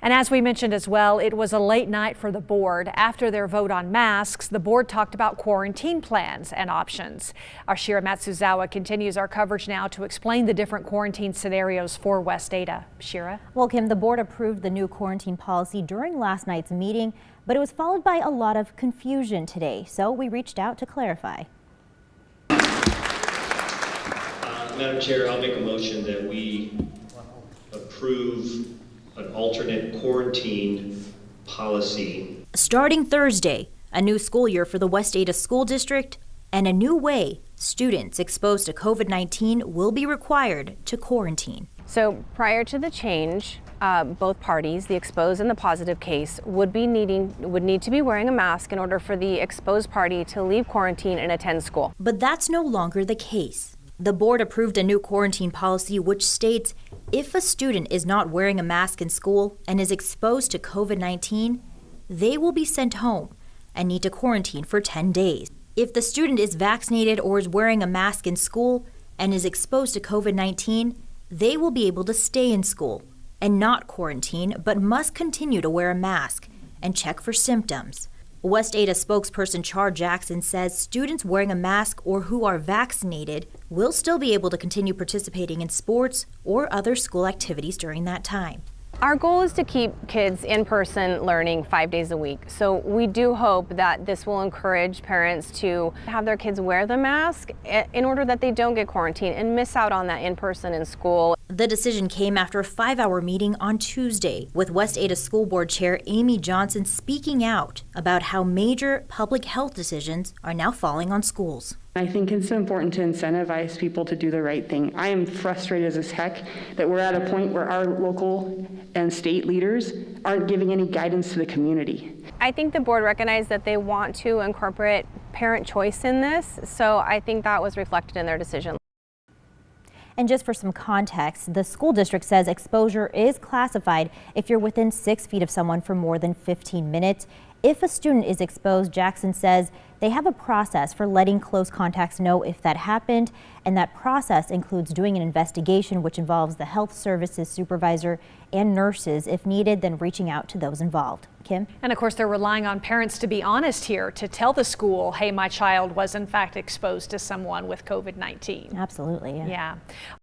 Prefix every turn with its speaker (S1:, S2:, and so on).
S1: And as we mentioned as well, it was a late night for the board. After their vote on masks, the board talked about quarantine plans and options. Our Shira Matsuzawa continues our coverage now to explain the different quarantine scenarios for West Ada. Shira?
S2: Well, Kim, the board approved the new quarantine policy during last night's meeting, but it was followed by a lot of confusion today. So we reached out to clarify.
S3: Madam Chair, I'll make a motion that we approve an alternate quarantine policy.
S2: Starting Thursday, a new school year for the West Ada School District and a new way students exposed to COVID-19 will be required to quarantine.
S4: So prior to the change, both parties, the exposed and the positive case, would need to be wearing a mask in order for the exposed party to leave quarantine and attend school.
S2: But that's no longer the case. The board approved a new quarantine policy which states if a student is not wearing a mask in school and is exposed to COVID-19, they will be sent home and need to quarantine for 10 days. If the student is vaccinated or is wearing a mask in school and is exposed to COVID-19, they will be able to stay in school and not quarantine, but must continue to wear a mask and check for symptoms. West Ada spokesperson Char Jackson says students wearing a mask or who are vaccinated will still be able to continue participating in sports or other school activities during that time.
S4: Our goal is to keep kids in person learning 5 days a week. So we do hope that this will encourage parents to have their kids wear the mask in order that they don't get quarantined and miss out on that in person in school.
S2: The decision came after a 5-hour meeting on Tuesday with West Ada School Board Chair Amy Johnson speaking out about how major public health decisions are now falling on schools.
S5: I think it's important to incentivize people to do the right thing. I am frustrated as heck that we're at a point where our local and state leaders aren't giving any guidance to the community.
S4: I think the board recognized that they want to incorporate parent choice in this, so I think that was reflected in their decision.
S2: And just for some context, the school district says exposure is classified if you're within 6 feet of someone for more than 15 minutes. If a student is exposed, Jackson says they have a process for letting close contacts know if that happened, and that process includes doing an investigation which involves the health services supervisor and nurses if needed, then reaching out to those involved. Kim?
S1: And of course, they're relying on parents to be honest here, to tell the school, hey, my child was in fact exposed to someone with COVID-19.
S2: Absolutely.
S1: Yeah.